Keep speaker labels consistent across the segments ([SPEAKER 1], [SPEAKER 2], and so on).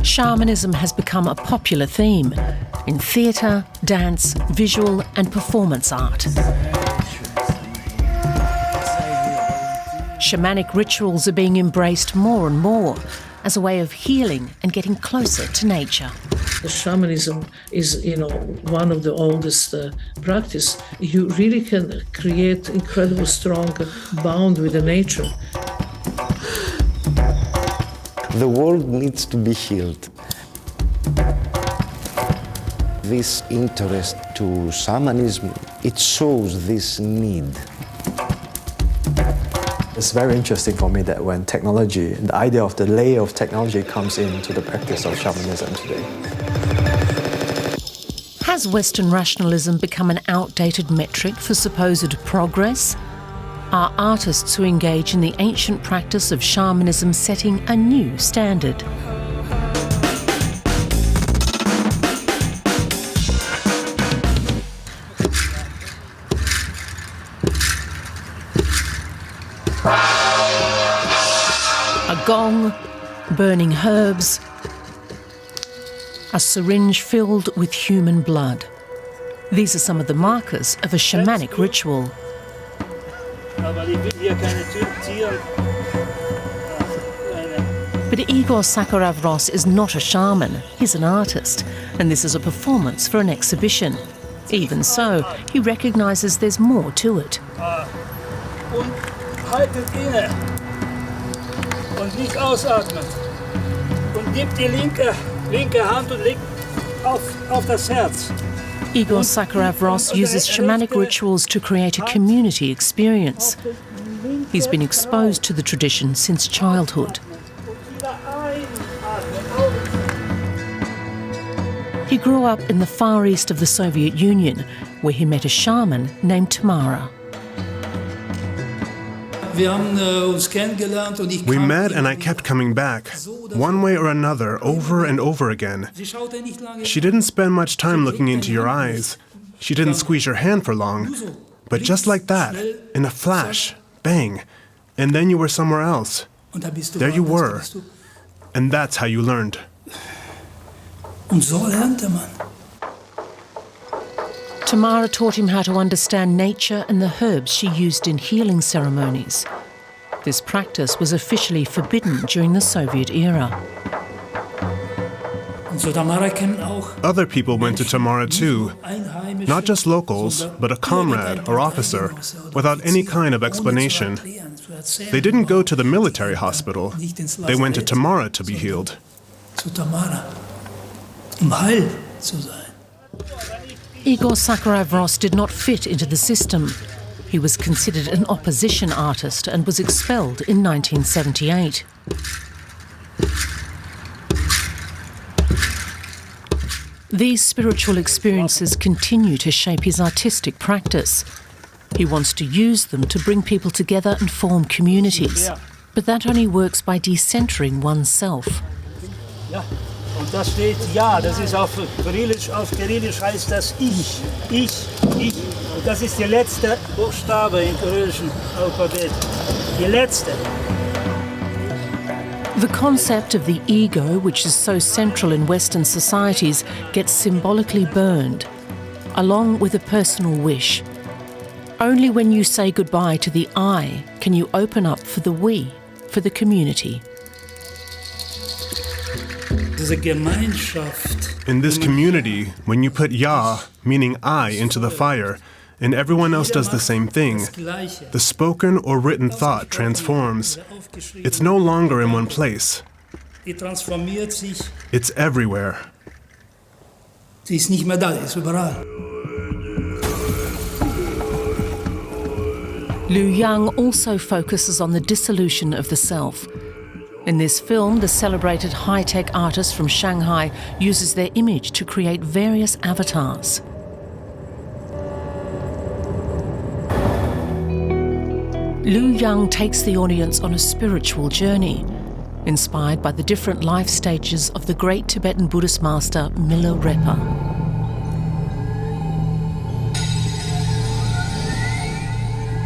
[SPEAKER 1] Shamanism has become a popular theme in theatre, dance, visual and performance art. Shamanic rituals are being embraced more and more as a way of healing and getting closer to nature.
[SPEAKER 2] Shamanism is, one of the oldest practice. You really can create incredible strong bond with the nature.
[SPEAKER 3] The world needs to be healed. This interest to shamanism, it shows this need.
[SPEAKER 4] It's very interesting for me that when technology, the idea of the layer of technology comes into the practice of shamanism today.
[SPEAKER 1] Has Western rationalism become an outdated metric for supposed progress? Are artists who engage in the ancient practice of shamanism setting a new standard? A gong, burning herbs, a syringe filled with human blood. These are some of the markers of a shamanic ritual. But Igor Sakharov-Ross is not a shaman, he's an artist, and this is a performance for an exhibition. Even so, he recognises there's more to it.
[SPEAKER 5] Und nicht ausatmen. Und gib die linke Hand und leg auf das Herz.
[SPEAKER 1] Igor Sakharov-Ross uses shamanic rituals to create a community experience. He's been exposed to the tradition since childhood. He grew up in the far east of the Soviet Union, where he met a shaman named Tamara.
[SPEAKER 6] We met and I kept coming back, one way or another, over and over again. She didn't spend much time looking into your eyes. She didn't squeeze your hand for long. But just like that, in a flash, bang, and then you were somewhere else. There you were. And that's how you learned.
[SPEAKER 1] Tamara taught him how to understand nature and the herbs she used in healing ceremonies. This practice was officially forbidden during the Soviet era.
[SPEAKER 6] Other people went to Tamara too, not just locals, but a comrade or officer, without any kind of explanation. They didn't go to the military hospital. They went to Tamara to be healed.
[SPEAKER 1] Igor Sakharov-Ross did not fit into the system. He was considered an opposition artist and was expelled in 1978. These spiritual experiences continue to shape his artistic practice. He wants to use them to bring people together and form communities. But that only works by decentering oneself.
[SPEAKER 5] Und da steht Ja, das ist auf Kyrillisch heißt das Ich. Und das ist der letzte Buchstabe im kyrillischen Alphabet. Die letzte.
[SPEAKER 1] The concept of the ego, which is so central in Western societies, gets symbolically burned, along with a personal wish. Only when you say goodbye to the I can you open up for the we, for the community.
[SPEAKER 6] In this community, when you put Ya, meaning I, into the fire, and everyone else does the same thing, the spoken or written thought transforms. It's no longer in one place. It's everywhere.
[SPEAKER 1] Liu Yang also focuses on the dissolution of the self. In this film, the celebrated high-tech artist from Shanghai uses their image to create various avatars. Liu Yang takes the audience on a spiritual journey, inspired by the different life stages of the great Tibetan Buddhist master Milarepa.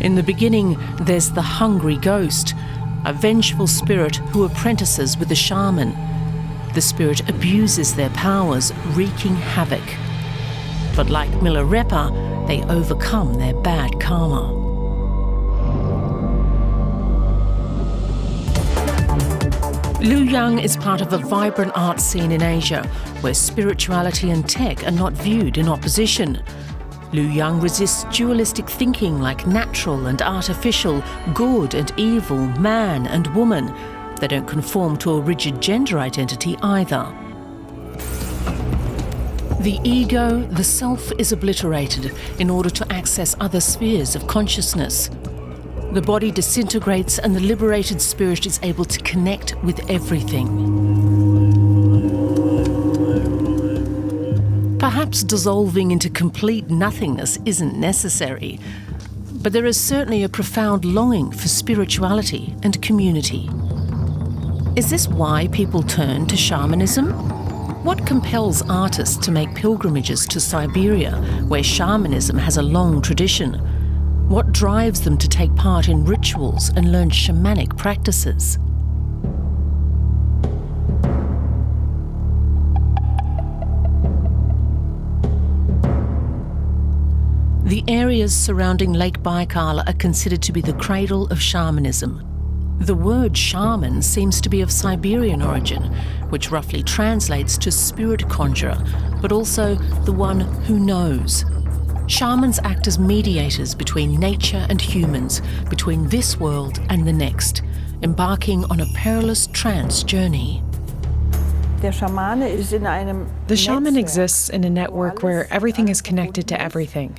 [SPEAKER 1] In the beginning, there's the hungry ghost, a vengeful spirit who apprentices with the shaman. the spirit abuses their powers, wreaking havoc. But like Milarepa, they overcome their bad karma. Luoyang is part of a vibrant art scene in Asia, where spirituality and tech are not viewed in opposition. Luoyang resists dualistic thinking like natural and artificial, good and evil, man and woman. They don't conform to a rigid gender identity either. The ego, the self, is obliterated in order to access other spheres of consciousness. The body disintegrates and the liberated spirit is able to connect with everything. Perhaps dissolving into complete nothingness isn't necessary, but there is certainly a profound longing for spirituality and community. Is this why people turn to shamanism? What compels artists to make pilgrimages to Siberia, where shamanism has a long tradition? What drives them to take part in rituals and learn shamanic practices? The areas surrounding Lake Baikal are considered to be the cradle of shamanism. The word shaman seems to be of Siberian origin, which roughly translates to spirit conjurer, but also the one who knows. Shamans act as mediators between nature and humans, between this world and the next, embarking on a perilous trance journey.
[SPEAKER 7] The shaman exists in a network where everything is connected to everything.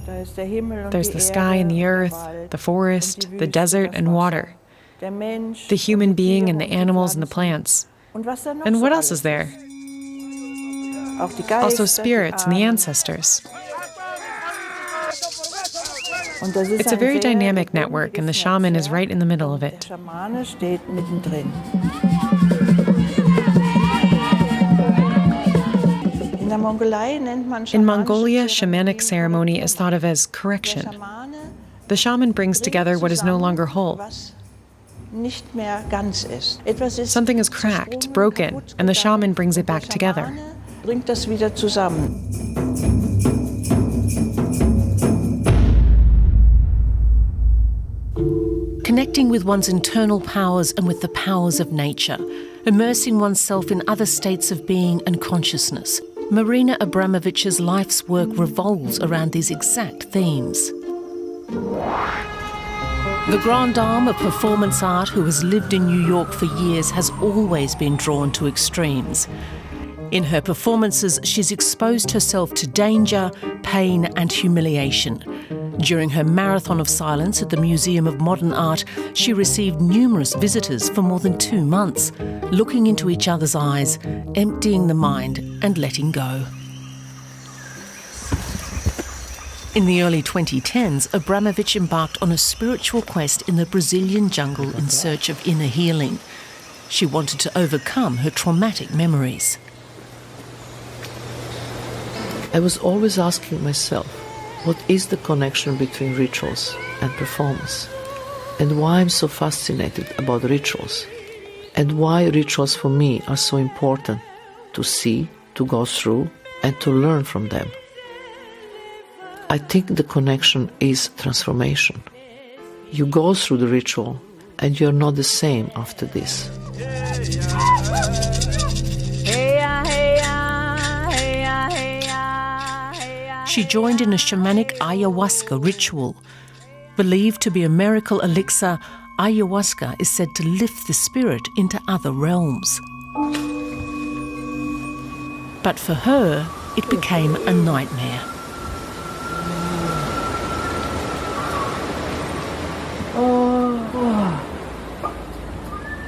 [SPEAKER 7] There's the sky and the earth, the forest, the desert and water, the human being and the animals and the plants. And what else is there? Also spirits and the ancestors. It's a very dynamic network, and the shaman is right in the middle of it. In Mongolia, shamanic ceremony is thought of as correction. The shaman brings together what is no longer whole. Something is cracked, broken, and the shaman brings it back together.
[SPEAKER 1] Connecting with one's internal powers and with the powers of nature, immersing oneself in other states of being and consciousness. Marina Abramovic's life's work revolves around these exact themes. The grande dame of performance art, who has lived in New York for years, has always been drawn to extremes. In her performances, she's exposed herself to danger, pain and humiliation. During her marathon of silence at the Museum of Modern Art, she received numerous visitors for more than 2 months, looking into each other's eyes, emptying the mind and letting go. In the early 2010s, Abramovic embarked on a spiritual quest in the Brazilian jungle in search of inner healing. She wanted to overcome her traumatic memories.
[SPEAKER 2] I was always asking myself, what is the connection between rituals and performance? And why I'm so fascinated about rituals? And why rituals for me are so important to see, to go through, and to learn from them? I think the connection is transformation. You go through the ritual and you're not the same after this.
[SPEAKER 1] She joined in a shamanic ayahuasca ritual. Believed to be a miracle elixir, ayahuasca is said to lift the spirit into other realms. But for her, it became a nightmare.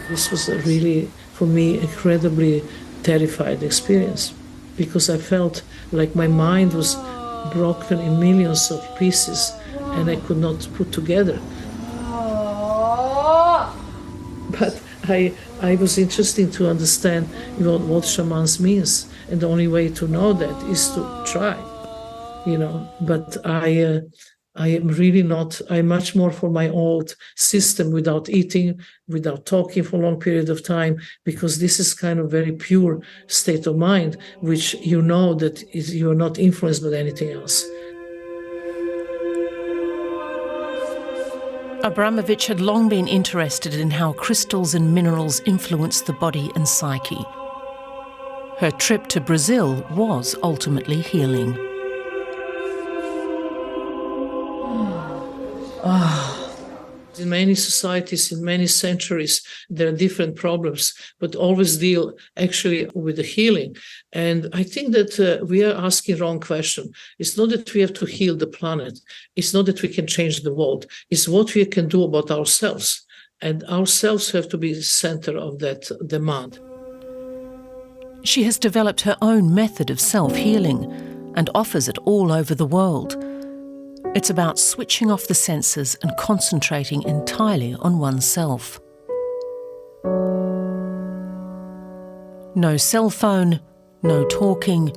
[SPEAKER 2] This was a really, for me, incredibly terrified experience, because I felt like my mind was broken in millions of pieces and I could not put together. But I was interested to understand what shamans means, and the only way to know that is to try, But I I'm much more for my old system without eating, without talking for a long period of time, because this is kind of very pure state of mind, which you know that you are not influenced by anything else.
[SPEAKER 1] Abramovic had long been interested in how crystals and minerals influence the body and psyche. Her trip to Brazil was ultimately healing.
[SPEAKER 2] In many societies, in many centuries, there are different problems, but always deal actually with the healing. And I think that we are asking wrong question. It's not that we have to heal the planet. It's not that we can change the world. It's what we can do about ourselves. And ourselves have to be the center of that demand.
[SPEAKER 1] She has developed her own method of self-healing and offers it all over the world. It's about switching off the senses and concentrating entirely on oneself. No cell phone, no talking,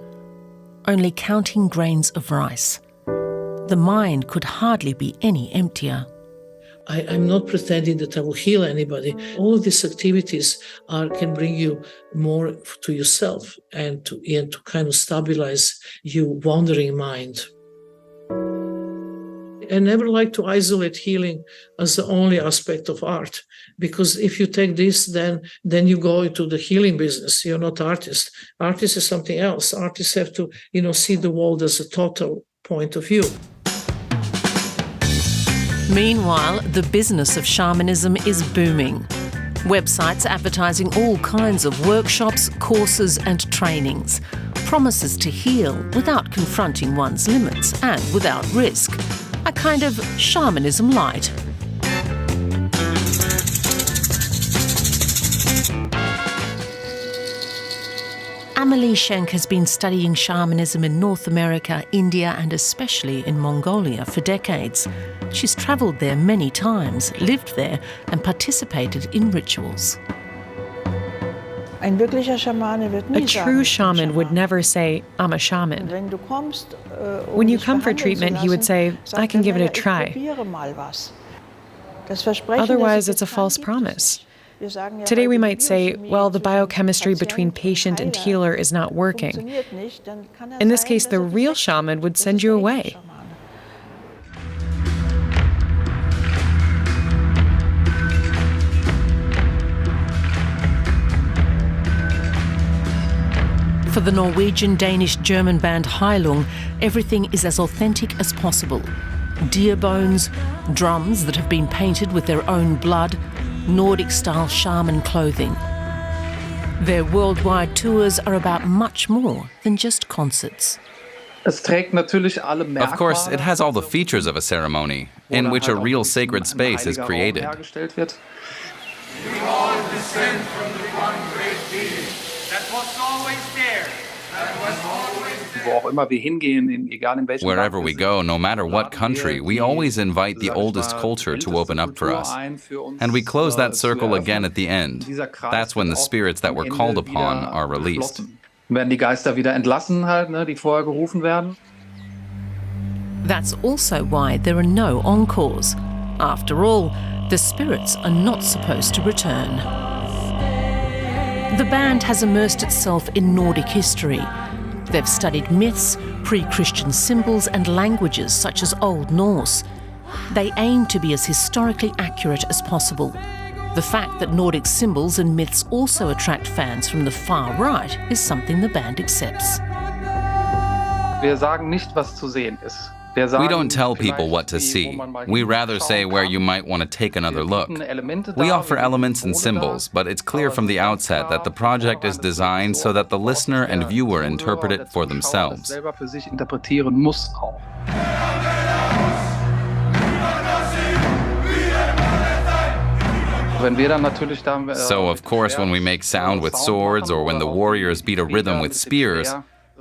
[SPEAKER 1] only counting grains of rice. The mind could hardly be any emptier.
[SPEAKER 2] I'm not pretending that I will heal anybody. All of these activities can bring you more to yourself and to kind of stabilize your wandering mind. I never like to isolate healing as the only aspect of art, because if you take this, then you go into the healing business. You're not artist. Artist is something else. Artists have to, see the world as a total point of view.
[SPEAKER 1] Meanwhile, the business of shamanism is booming. Websites advertising all kinds of workshops, courses and trainings. Promises to heal without confronting one's limits and without risk. A kind of shamanism light. Amelie Schenk has been studying shamanism in North America, India and especially in Mongolia for decades. She's travelled there many times, lived there and participated in rituals.
[SPEAKER 7] A true shaman would never say, "I'm a shaman." When you come for treatment, he would say, "I can give it a try." Otherwise, it's a false promise. Today we might say, well, the biochemistry between patient and healer is not working. In this case, the real shaman would send you away.
[SPEAKER 1] For the Norwegian, Danish, German band Heilung, everything is as authentic as possible. Deer bones, drums that have been painted with their own blood, Nordic-style shaman clothing. Their worldwide tours are about much more than just concerts.
[SPEAKER 8] Of course, it has all the features of a ceremony, in which a real sacred space is created.
[SPEAKER 9] We all descend from the one great being that was always there, that was always there.
[SPEAKER 8] Wherever we go, no matter what country, we always invite the oldest culture to open up for us. And we close that circle again at the end. That's when the spirits that were called upon are released.
[SPEAKER 1] That's also why there are no encores. After all, the spirits are not supposed to return. The band has immersed itself in Nordic history. They've studied myths, pre-Christian symbols and languages such as Old Norse. They aim to be as historically accurate as possible. The fact that Nordic symbols and myths also attract fans from the far right is something the band accepts.
[SPEAKER 8] We don't tell people what to see. We rather say where you might want to take another look. We offer elements and symbols, but it's clear from the outset that the project is designed so that the listener and viewer interpret it for themselves. So, of course, when we make sound with swords or when the warriors beat a rhythm with spears,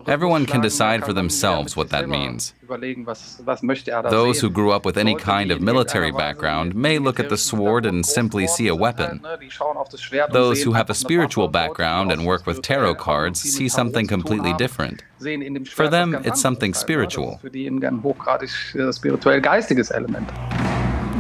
[SPEAKER 8] Everyone can decide for themselves what that means. Those who grew up with any kind of military background may look at the sword and simply see a weapon. Those who have a spiritual background and work with tarot cards see something completely different. For them, it's something spiritual.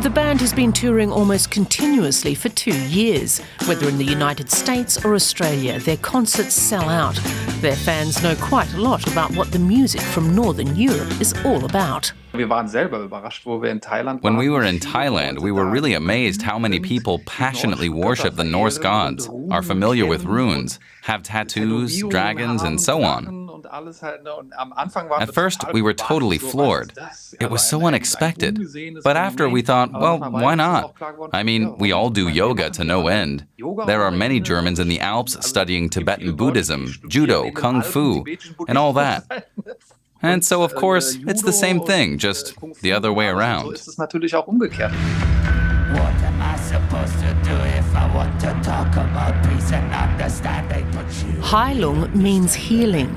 [SPEAKER 1] The band has been touring almost continuously for 2 years. Whether in the United States or Australia, their concerts sell out. Their fans know quite a lot about what the music from Northern Europe is all about.
[SPEAKER 8] When we were in Thailand, we were really amazed how many people passionately worship the Norse gods, are familiar with runes, have tattoos, dragons, and so on. At first, we were totally floored. It was so unexpected. But after, we thought, well, why not? I mean, we all do yoga to no end. There are many Germans in the Alps studying Tibetan Buddhism, judo, kung fu, and all that. And so, of course, it's the same thing, just the other way around.
[SPEAKER 1] What am I supposed to do if I want to talk about peace and understanding? Heilung means healing,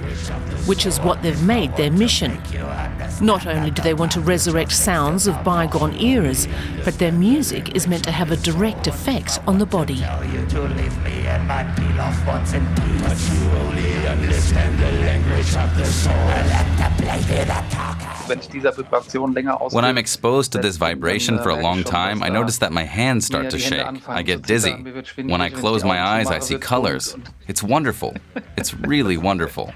[SPEAKER 1] which is what they've made their mission. Not only do they want to resurrect sounds of bygone eras, but their music is meant to have a direct effect on the body.
[SPEAKER 8] When I'm exposed to this vibration for a long time, I notice that my hands start to shake. I get dizzy. When I close my eyes, I see colors. It's wonderful. It's really wonderful.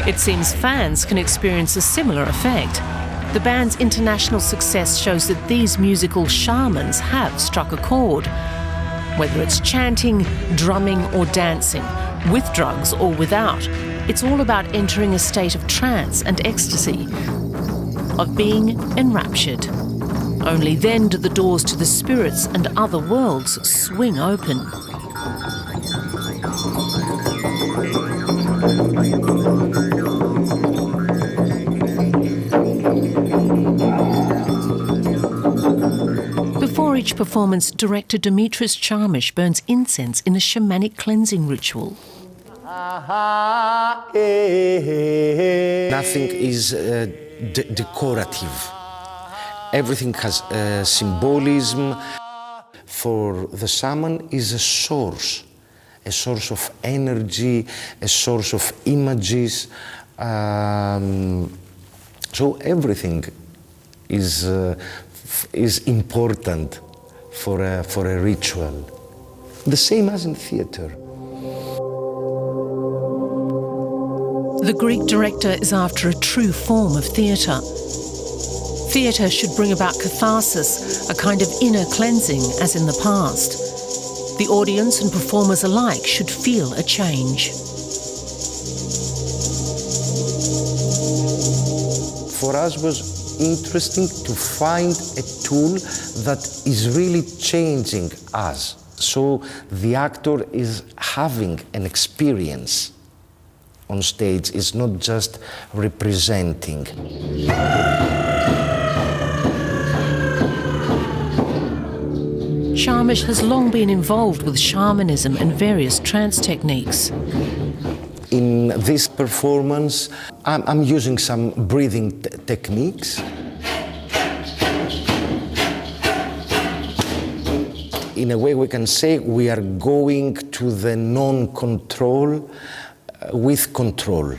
[SPEAKER 1] It seems fans can experience a similar effect. The band's international success shows that these musical shamans have struck a chord. Whether it's chanting, drumming or dancing, with drugs or without, it's all about entering a state of trance and ecstasy, of being enraptured. Only then do the doors to the spirits and other worlds swing open. Before each performance, director Dimitris Tsiamis burns incense in a shamanic cleansing ritual.
[SPEAKER 3] Nothing is decorative. Everything has symbolism. For the shaman is a source of energy, a source of images. So everything is important for a ritual. The same as in theater.
[SPEAKER 1] The Greek director is after a true form of theatre. Theatre should bring about catharsis, a kind of inner cleansing, as in the past. The audience and performers alike should feel a change.
[SPEAKER 3] For us was interesting to find a tool that is really changing us. So the actor is having an experience on stage, it's not just representing.
[SPEAKER 1] Tsiamis has long been involved with shamanism and various trance techniques.
[SPEAKER 3] In this performance, I'm using some breathing techniques. In a way, we can say we are going to the non-control with control.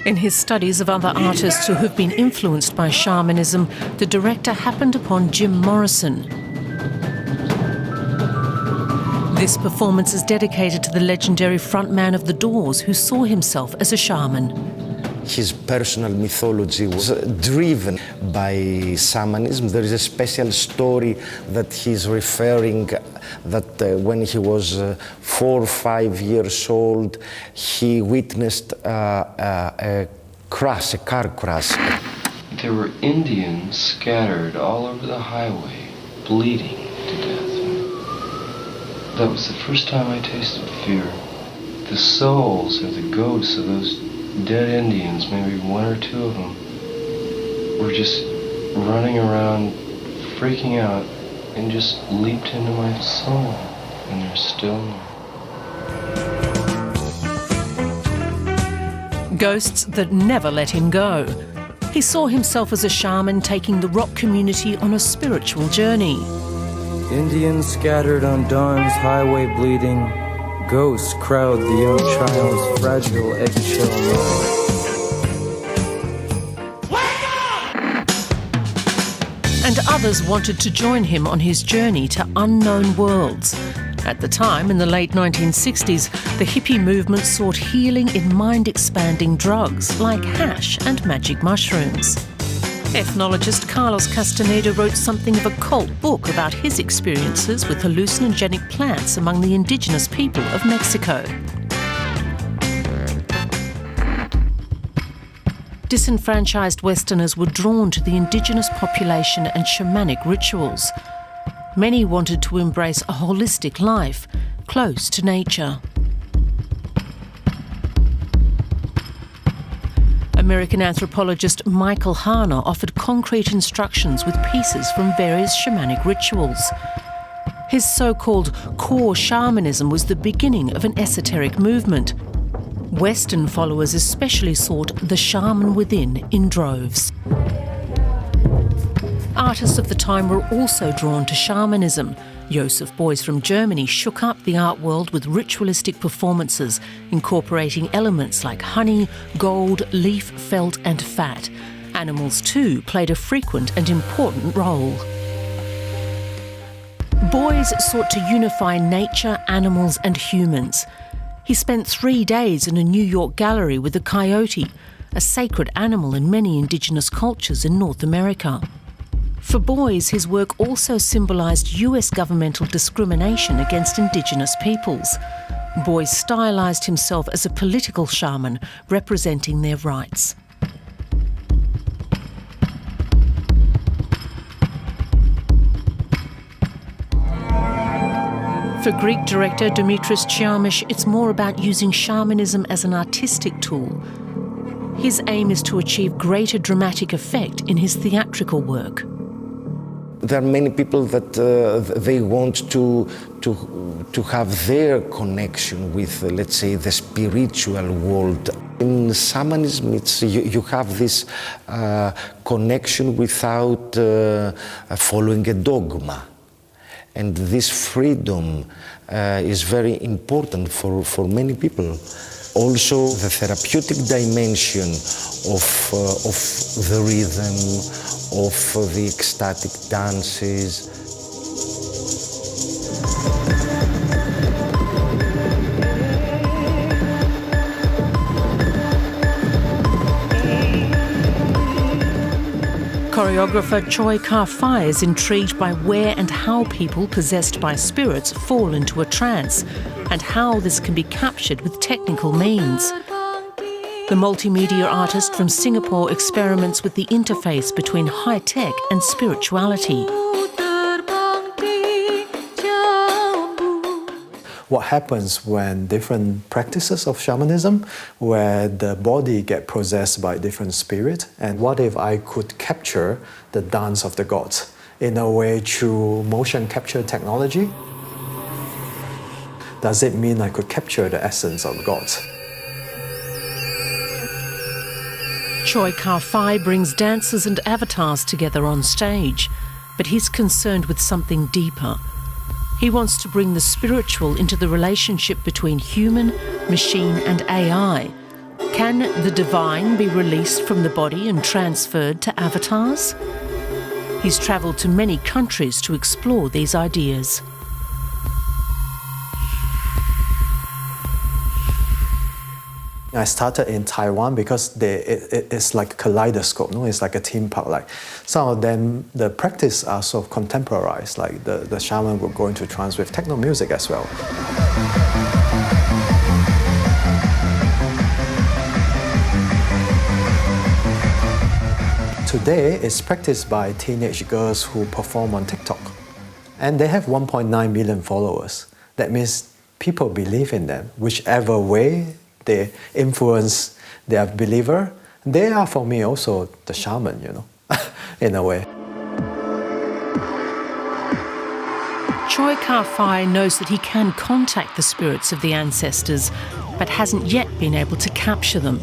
[SPEAKER 1] In his studies of other artists who have been influenced by shamanism, the director happened upon Jim Morrison. This performance is dedicated to the legendary frontman of The Doors, who saw himself as a shaman.
[SPEAKER 3] His personal mythology was driven by shamanism. There is a special story that he's referring that when he was 4 or 5 years old, he witnessed a car crash.
[SPEAKER 10] There were Indians scattered all over the highway, bleeding to death. That was the first time I tasted fear. The souls or the ghosts of those dead Indians, maybe one or two of them, were just running around, freaking out, and just leaped into my soul, and they're still there.
[SPEAKER 1] Ghosts that never let him go. He saw himself as a shaman taking the rock community on a spiritual journey.
[SPEAKER 11] Indians scattered on dawn's highway bleeding. Ghosts crowd the young child's fragile eggshell mind.
[SPEAKER 1] And others wanted to join him on his journey to unknown worlds. At the time, in the late 1960s, the hippie movement sought healing in mind-expanding drugs like hash and magic mushrooms. Ethnologist Carlos Castaneda wrote something of a cult book about his experiences with hallucinogenic plants among the indigenous people of Mexico. Disenfranchised Westerners were drawn to the indigenous population and shamanic rituals. Many wanted to embrace a holistic life, close to nature. American anthropologist Michael Harner offered concrete instructions with pieces from various shamanic rituals. His so-called core shamanism was the beginning of an esoteric movement. Western followers especially sought the shaman within in droves. Artists of the time were also drawn to shamanism. Joseph Beuys from Germany shook up the art world with ritualistic performances, incorporating elements like honey, gold, leaf, felt and fat. Animals too played a frequent and important role. Beuys sought to unify nature, animals and humans. He spent 3 days in a New York gallery with a coyote, a sacred animal in many indigenous cultures in North America. For Beuys, his work also symbolised US governmental discrimination against indigenous peoples. Beuys stylised himself as a political shaman, representing their rights. For Greek director Dimitris Tsiamis, it's more about using shamanism as an artistic tool. His aim is to achieve greater dramatic effect in his theatrical work.
[SPEAKER 3] There are many people that they want to have their connection with, let's say, the spiritual world. In shamanism, you have this connection without following a dogma. And this freedom is very important for many people. Also, the therapeutic dimension of the rhythm, of the ecstatic dances.
[SPEAKER 1] Choreographer Choy Ka Fai is intrigued by where and how people possessed by spirits fall into a trance, and how this can be captured with technical means. The multimedia artist from Singapore experiments with the interface between high-tech and spirituality.
[SPEAKER 4] What happens when different practices of shamanism, where the body get possessed by different spirit, and what if I could capture the dance of the gods in a way through motion capture technology? Does it mean I could capture the essence of gods?
[SPEAKER 1] Choy Ka Fai brings dancers and avatars together on stage, but he's concerned with something deeper. He wants to bring the spiritual into the relationship between human, machine and AI. Can the divine be released from the body and transferred to avatars? He's travelled to many countries to explore these ideas.
[SPEAKER 4] I started in Taiwan because it's like a kaleidoscope, no? It's like a theme park. Like some of them, the practice are sort of contemporized, like the shaman will go into trance with techno music as well. Today, it's practiced by teenage girls who perform on TikTok. And they have 1.9 million followers. That means people believe in them. Whichever way they influence their believer, they are for me also the shaman, you know, in a way.
[SPEAKER 1] Choy Ka Fai knows that he can contact the spirits of the ancestors, but hasn't yet been able to capture them.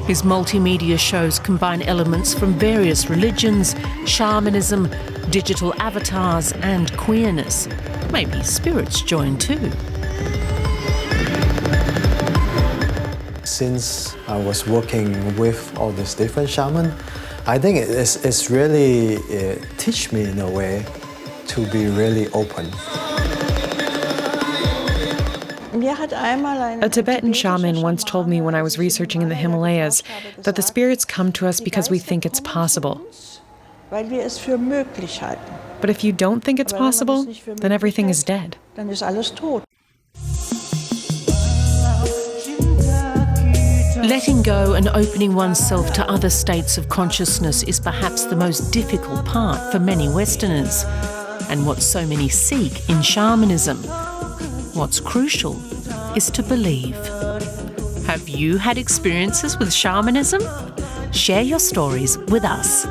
[SPEAKER 1] His multimedia shows combine elements from various religions, shamanism, digital avatars, and queerness. Maybe spirits join too.
[SPEAKER 4] Since I was working with all these different shamans, I think it's really teach me in a way to be really open.
[SPEAKER 7] A Tibetan shaman once told me when I was researching in the Himalayas that the spirits come to us because we think it's possible. But if you don't think it's possible, then everything is dead.
[SPEAKER 1] Letting go and opening oneself to other states of consciousness is perhaps the most difficult part for many Westerners, and what so many seek in shamanism. What's crucial is to believe. Have you had experiences with shamanism? Share your stories with us.